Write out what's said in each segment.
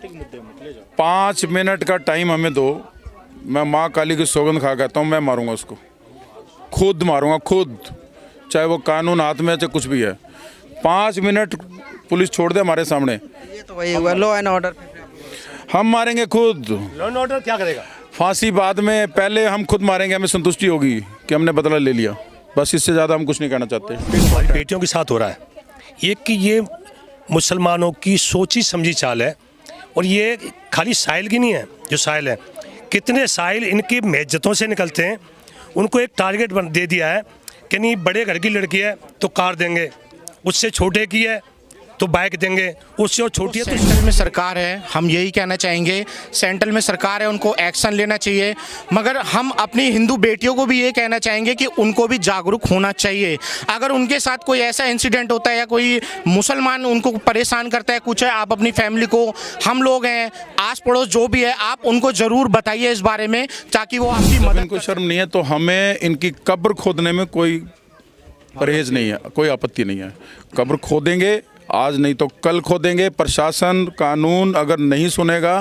5 minute का time हमें दो, मैं माँ काली की सौगंध खा कहता हूँ, मैं मारूंगा उसको, खुद मारूंगा खुद, चाहे वो कानून हाथ में है चाहे कुछ भी है। 5 मिनट पुलिस छोड़ दे हमारे सामने, ये तो वही हुआ लॉ एंड ऑर्डर। हम मारेंगे खुद। लॉ एंड ऑर्डर क्या करेगा? फांसी बाद में, पहले हम खुद मारेंगे, हमें संतुष्टि होगी कि हमने बदला ले लिया, बस इससे ज़्यादा हम कुछ नहीं कहना चाहते। हमारी बेटियों के साथ हो रहा है एक कि ये मुसलमानों की सोची समझी चाल है, और ये खाली साहिल की नहीं है। जो साहिल है, कितने साहिल इनकी महज्जतों से निकलते हैं, उनको एक टारगेट दे दिया है कि नहीं बड़े घर की लड़की है तो कार देंगे, उससे छोटे की है तो बाइक देंगे, उससे और छोटी है तो सेंट्रल में सरकार है, हम यही कहना चाहेंगे, सेंट्रल में सरकार है, उनको एक्शन लेना चाहिए। मगर हम अपनी हिंदू बेटियों को भी ये कहना चाहेंगे कि उनको भी जागरूक होना चाहिए। अगर उनके साथ कोई ऐसा इंसिडेंट होता है या कोई मुसलमान उनको परेशान करता है कुछ है, आप अपनी फैमिली को, हम लोग हैं, आस पड़ोस जो भी है, आप उनको ज़रूर बताइए इस बारे में, ताकि वो आपकी मदद। इनको शर्म नहीं है तो हमें इनकी कब्र खोदने में कोई परहेज नहीं है, कोई आपत्ति नहीं है। कब्र खोदेंगे, आज नहीं तो कल खोदेंगे। प्रशासन कानून अगर नहीं सुनेगा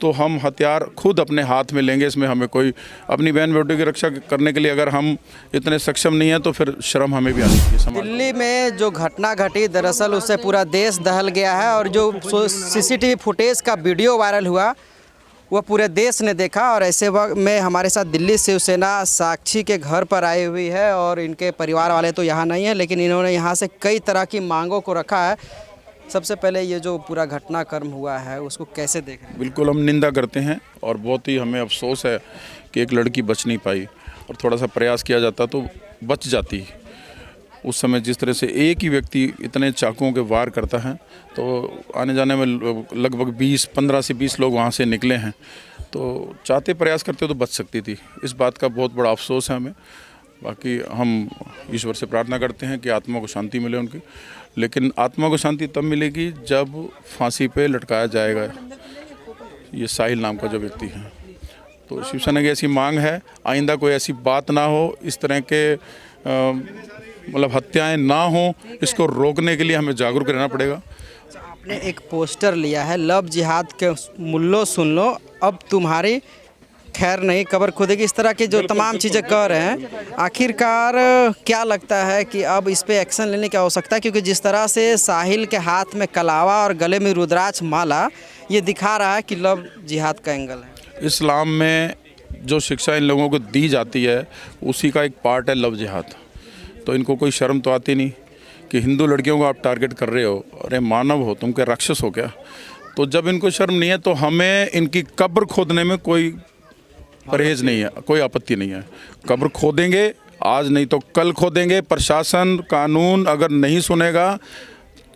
तो हम हथियार खुद अपने हाथ में लेंगे। इसमें हमें कोई, अपनी बहन बेटी की रक्षा करने के लिए अगर हम इतने सक्षम नहीं हैं तो फिर शर्म हमें भी आनी चाहिए। दिल्ली में जो घटना घटी, दरअसल उससे पूरा देश दहल गया है, और जो सीसीटीवी फुटेज का वीडियो वायरल हुआ वह पूरे देश ने देखा। और ऐसे वक्त में हमारे साथ दिल्ली शिवसेना साक्षी के घर पर आई हुई है, और इनके परिवार वाले तो यहाँ नहीं है, लेकिन इन्होंने यहाँ से कई तरह की मांगों को रखा है। सबसे पहले ये जो पूरा घटनाक्रम हुआ है उसको कैसे देख रहे हैं? बिल्कुल हम निंदा करते हैं, और बहुत ही हमें अफसोस है कि एक लड़की बच नहीं पाई, और थोड़ा सा प्रयास किया जाता तो बच जाती। उस समय जिस तरह से एक ही व्यक्ति इतने चाकुओं के वार करता है, तो आने जाने में लगभग 15 से 20 लोग वहाँ से निकले हैं, तो चाहते प्रयास करते तो बच सकती थी। इस बात का बहुत बड़ा अफसोस है हमें। बाकी हम ईश्वर से प्रार्थना करते हैं कि आत्मा को शांति मिले उनकी, लेकिन आत्मा को शांति तब मिलेगी जब फांसी पे लटकाया जाएगा ये साहिल नाम का जो व्यक्ति है। तो शिवसेना की ऐसी मांग है, आइंदा कोई ऐसी बात ना हो, इस तरह के मतलब हत्याएं ना हो, इसको रोकने के लिए हमें जागरूक रहना पड़ेगा। आपने एक पोस्टर लिया है, लव जिहाद के मुल्लो सुन लो, अब तुम्हारी खैर नहीं, कब्र खुदेगी, इस तरह की जो तमाम चीज़ें कह रहे हैं। आखिरकार क्या लगता है कि अब इस पे एक्शन लेने की आवश्यकता है? क्योंकि जिस तरह से साहिल के हाथ में कलावा और गले में रुद्राक्ष माला, ये दिखा रहा है कि लव जिहाद का एंगल है। इस्लाम में जो शिक्षा इन लोगों को दी जाती है उसी का एक पार्ट है लव जिहाद। तो इनको कोई शर्म तो आती नहीं कि हिंदू लड़कियों को आप टारगेट कर रहे हो? अरे मानव हो तुम, क्या राक्षस हो क्या? तो जब इनको शर्म नहीं है तो हमें इनकी कब्र खोदने में कोई परहेज नहीं है, कोई आपत्ति नहीं है। कब्र खोदेंगे, आज नहीं तो कल खोदेंगे। प्रशासन कानून अगर नहीं सुनेगा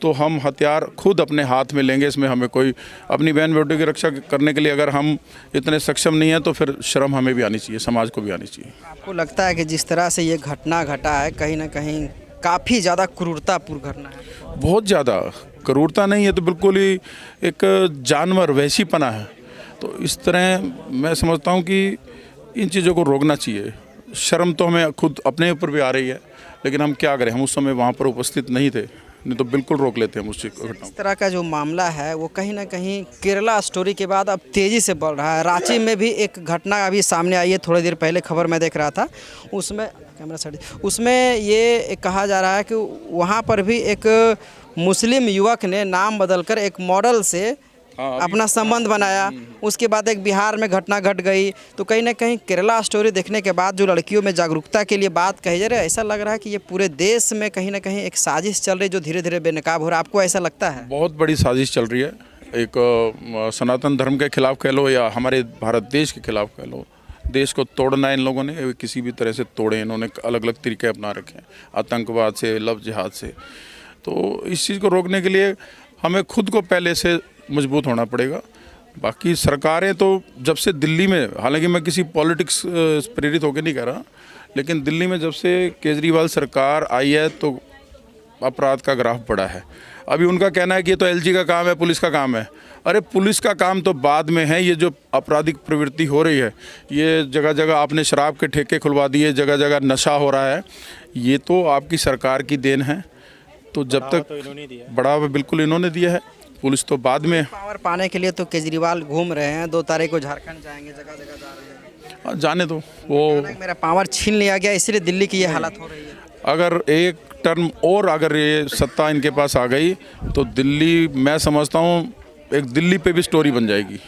तो हम हथियार खुद अपने हाथ में लेंगे। इसमें हमें कोई, अपनी बहन बेटी की रक्षा करने के लिए अगर हम इतने सक्षम नहीं हैं तो फिर शर्म हमें भी आनी चाहिए, समाज को भी आनी चाहिए। आपको लगता है कि जिस तरह से ये घटना घटा है, कहीं ना कहीं काफ़ी ज़्यादा क्रूरतापूर्ण घटना है? बहुत ज़्यादा क्रूरता नहीं है, तो बिल्कुल ही एक जानवर वैसीपना है। तो इस तरह मैं समझता हूँ कि इन चीज़ों को रोकना चाहिए। शर्म तो हमें खुद अपने ऊपर भी आ रही है, लेकिन हम क्या करें, हम उस समय वहाँ पर उपस्थित नहीं थे, नहीं तो बिल्कुल रोक लेते हैं उस घटना। इस तरह का जो मामला है वो कहीं ना कहीं केरला स्टोरी के बाद अब तेज़ी से बढ़ रहा है। रांची में भी एक घटना अभी सामने आई है, थोड़ी देर पहले खबर मैं देख रहा था, उसमें कैमरा साइड, उसमें ये कहा जा रहा है कि वहाँ पर भी एक मुस्लिम युवक ने नाम बदलकर एक मॉडल से अपना संबंध बनाया। उसके बाद एक बिहार में घटना घट गई। तो कहीं ना कहीं केरला स्टोरी देखने के बाद जो लड़कियों में जागरूकता के लिए बात कही जा रही है, ऐसा लग रहा है कि ये पूरे देश में कहीं ना कहीं एक साजिश चल रही है जो धीरे धीरे बेनकाब हो रहा है। आपको ऐसा लगता है? बहुत बड़ी साजिश चल रही है, एक सनातन धर्म के खिलाफ कह लो या हमारे भारत देश के खिलाफ कह लो। देश को तोड़ना है इन लोगों ने, किसी भी तरह से तोड़े इन्होंने, अलग अलग तरीके अपना रखे हैं, आतंकवाद से, लव जिहाद से। तो इस चीज़ को रोकने के लिए हमें खुद को पहले से मजबूत होना पड़ेगा। बाकी सरकारें तो जब से दिल्ली में, हालांकि मैं किसी पॉलिटिक्स प्रेरित होकर नहीं कह रहा, लेकिन दिल्ली में जब से केजरीवाल सरकार आई है तो अपराध का ग्राफ बढ़ा है। अभी उनका कहना है कि ये तो एलजी का काम है, पुलिस का काम है। अरे पुलिस का काम तो बाद में है। ये जो आपराधिक प्रवृत्ति हो रही है, ये जगह जगह आपने शराब के ठेके खुलवा दिए, जगह जगह नशा हो रहा है, ये तो आपकी सरकार की देन है। तो जब तक बढ़ावा बिल्कुल इन्होंने दिया है, पुलिस तो बाद में। पावर पाने के लिए तो केजरीवाल घूम रहे हैं, 2 तारीख को झारखंड जाएंगे, जगह जगह जा रहे हैं। जाने दो वो। मेरा पावर छीन लिया गया, इसलिए दिल्ली की ये हालत हो रही है। अगर एक टर्म और अगर ये सत्ता इनके पास आ गई तो दिल्ली, मैं समझता हूँ एक दिल्ली पे भी स्टोरी बन जाएगी।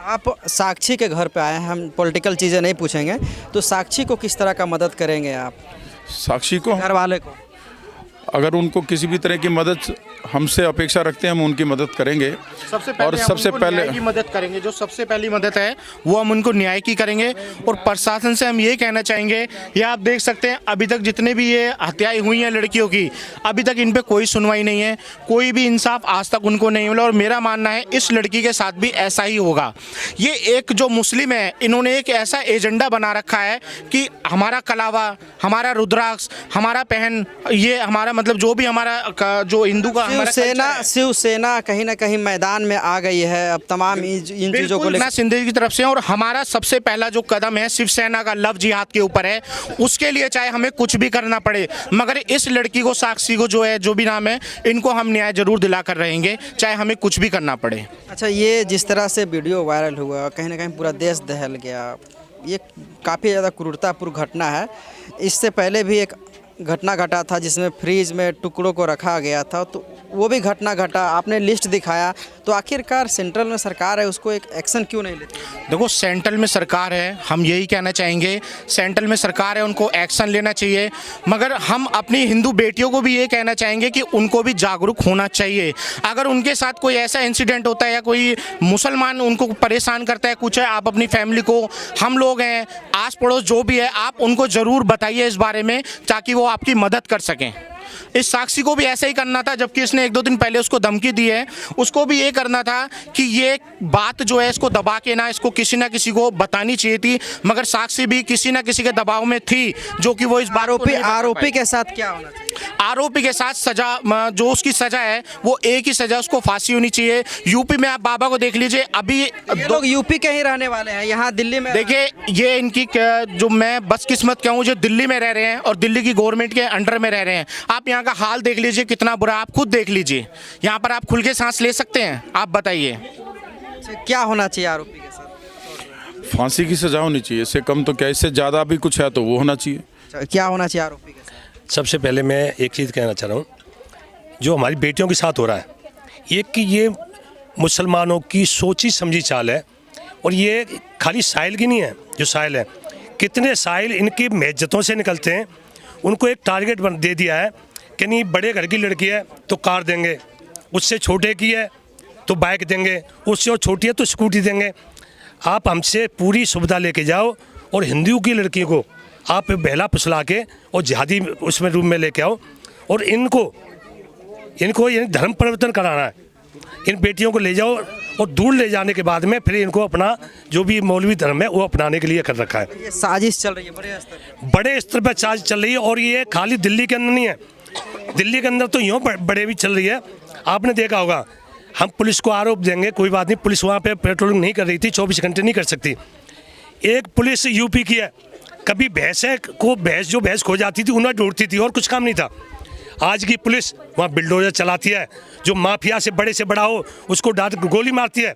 आप साक्षी के घर पे आए हैं, हम पॉलिटिकल चीज़ें नहीं पूछेंगे, तो साक्षी को किस तरह का मदद करेंगे आप? साक्षी को, घर वाले को अगर उनको किसी भी तरह की मदद हमसे अपेक्षा रखते हैं, हम उनकी मदद करेंगे। और सबसे पहले न्याय की मदद करेंगे। जो सबसे पहली मदद है वो हम उनको न्याय की करेंगे। और प्रशासन से हम ये कहना चाहेंगे, ये आप देख सकते हैं अभी तक जितने भी ये हत्याएं हुई हैं लड़कियों की, अभी तक इन पे कोई सुनवाई नहीं है, कोई भी इंसाफ आज तक उनको नहीं मिला। और मेरा मानना है इस लड़की के साथ भी ऐसा ही होगा। ये एक जो मुस्लिम है, इन्होंने एक ऐसा एजेंडा बना रखा है कि हमारा कलावा, हमारा रुद्राक्ष, हमारा पहन, ये हमारा मतलब जो भी हमारा जो हिंदू का शिवसेना कहीं ना कहीं मैदान में आ गई है अब तमाम इन चीज़ों को लेकर। सिंधिया की तरफ से, और हमारा सबसे पहला जो कदम है शिवसेना का लव जिहाद के ऊपर है, उसके लिए चाहे हमें कुछ भी करना पड़े, मगर इस लड़की को, साक्षी को, जो है जो भी नाम है, इनको हम न्याय जरूर दिला कर रहेंगे, चाहे हमें कुछ भी करना पड़े। अच्छा, ये जिस तरह से वीडियो वायरल हुआ, कहीं ना कहीं पूरा देश दहल गया, ये काफ़ी ज़्यादा क्रूरतापूर्ण घटना है। इससे पहले भी एक घटना घटा था जिसमें फ्रीज में टुकड़ों को रखा गया था, तो वो भी घटना घटा, आपने लिस्ट दिखाया, तो आखिरकार सेंट्रल में सरकार है, उसको एक एक्शन क्यों नहीं लेती? देखो, सेंट्रल में सरकार है, हम यही कहना चाहेंगे, सेंट्रल में सरकार है, उनको एक्शन लेना चाहिए। मगर हम अपनी हिंदू बेटियों को भी ये कहना चाहेंगे कि उनको भी जागरूक होना चाहिए। अगर उनके साथ कोई ऐसा इंसिडेंट होता है या कोई मुसलमान उनको परेशान करता है कुछ है, आप अपनी फैमिली को, हम लोग हैं, आस पड़ोस जो भी है, आप उनको ज़रूर बताइए इस बारे में, ताकि वो आपकी मदद कर सकें। इस साक्षी को भी ऐसा ही करना था, जबकि इसने 1-2 दिन पहले उसको धमकी दी है, उसको भी ये करना था कि ये बात जो है इसको दबा के ना, इसको किसी ना किसी को बतानी चाहिए थी। मगर साक्षी भी किसी ना किसी के दबाव में थी, जो कि वो इस आरोपी के साथ क्या होना चाहिए? आरोपी के साथ सजा, जो उसकी सजा है वो एक ही सजा, उसको फांसी होनी चाहिए। यूपी में आप बाबा को देख लीजिए, अभी लोग यूपी के ही रहने वाले हैं, यहाँ दिल्ली में देखिए, ये इनकी जो मैं बदकिस्मत कहूँ, जो दिल्ली में रह रहे हैं और दिल्ली की गवर्नमेंट के अंडर में रह रहे हैं। आप यहाँ का हाल देख लीजिए कितना बुरा, आप खुद देख लीजिए, यहाँ पर आप खुल के सांस ले सकते हैं? आप बताइए क्या होना चाहिए आरोपी के साथ? फांसी की सजा होनी चाहिए, इससे कम तो क्या, इससे ज़्यादा भी कुछ है तो वो होना चाहिए। क्या होना चाहिए आरोपी के साथ? सबसे पहले मैं एक चीज़ कहना चाह रहा हूँ, जो हमारी बेटियों के साथ हो रहा है, एक कि ये मुसलमानों की सोची समझी चाल है। और ये खाली साहिल की नहीं है, जो साहिल है, कितने साहिल इनकी महज्जतों से निकलते हैं, उनको एक टारगेट दे दिया है कि नहीं, बड़े घर की लड़की है तो कार देंगे, उससे छोटे की है तो बाइक देंगे, उससे और छोटी है तो स्कूटी देंगे। आप हमसे पूरी सुविधा लेके जाओ और हिंदू की लड़की को आप बहला फुसला के और जिहादी उसमें रूम में लेके आओ, और इनको ये धर्म परिवर्तन कराना है। इन बेटियों को ले जाओ और दूर ले जाने के बाद में फिर इनको अपना जो भी मौलवी धर्म है वो अपनाने के लिए कर रखा है। ये साजिश चल रही है बड़े स्तर पर साजिश चल रही है। और ये खाली दिल्ली के अंदर नहीं है, दिल्ली के अंदर तो यूँ बड़े भी चल रही है। आपने देखा होगा, हम पुलिस को आरोप देंगे, कोई बात नहीं, पुलिस वहाँ पे पेट्रोलिंग नहीं कर रही थी, 24 घंटे नहीं कर सकती। एक पुलिस यूपी की है, कभी भैंस भैंस खो जाती थी उन्हें ढूंढती थी और कुछ काम नहीं था। आज की पुलिस वहाँ बिल्डोजर चलाती है, जो माफिया से बड़ा हो उसको डायरेक्ट गोली मारती है,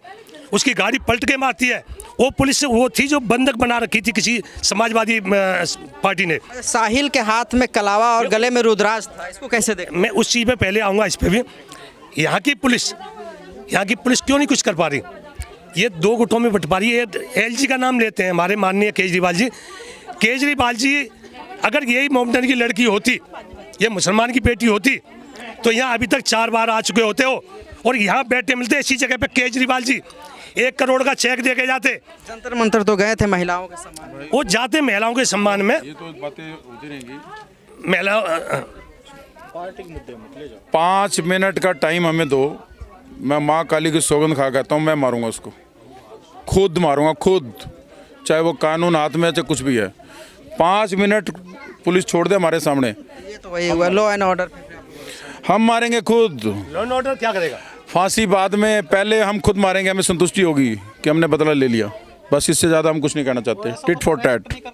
उसकी गाड़ी पलट के मारती है। वो पुलिस वो थी जो बंधक बना रखी थी किसी समाजवादी पार्टी ने। साहिल के हाथ में कलावा और गले में रुद्राक्ष था, इसको कैसे देख? मैं उस चीज़ पे पहले आऊँगा, इस पर भी। यहाँ की पुलिस क्यों नहीं कुछ कर पा रही? ये 2 गुटों में बट पा रही है। LG का नाम लेते हैं हमारे माननीय केजरीवाल जी, अगर यही मोहम्मदन की लड़की होती, ये मुसलमान की बेटी होती, तो यहाँ अभी तक 4 बार आ चुके होते हो और यहाँ बैठे मिलते इसी जगह पे केजरीवाल जी 1 करोड़ का चेक दे के जाते। जंतर मंतर तो गए थे महिलाओं के सम्मान में, वो जाते महिलाओं के सम्मान में। ये तो बातें होती रहेंगी। महिला 5 मिनट का टाइम हमें दो, मैं माँ काली की सौगंध खा कहता हूँ, मैं मारूंगा उसको, खुद मारूंगा, खुद, चाहे वो कानून हाथ में चाहे कुछ भी है। 5 मिनट पुलिस छोड़ दे हमारे सामने, ये तो वही हुआ लॉ एंड ऑर्डर। हम मारेंगे खुद। लॉ एंड ऑर्डर क्या करेगा? फांसी बाद में, पहले हम खुद मारेंगे, हमें संतुष्टि होगी कि हमने बदला ले लिया। बस इससे ज़्यादा हम कुछ नहीं कहना चाहते। Tit for tat.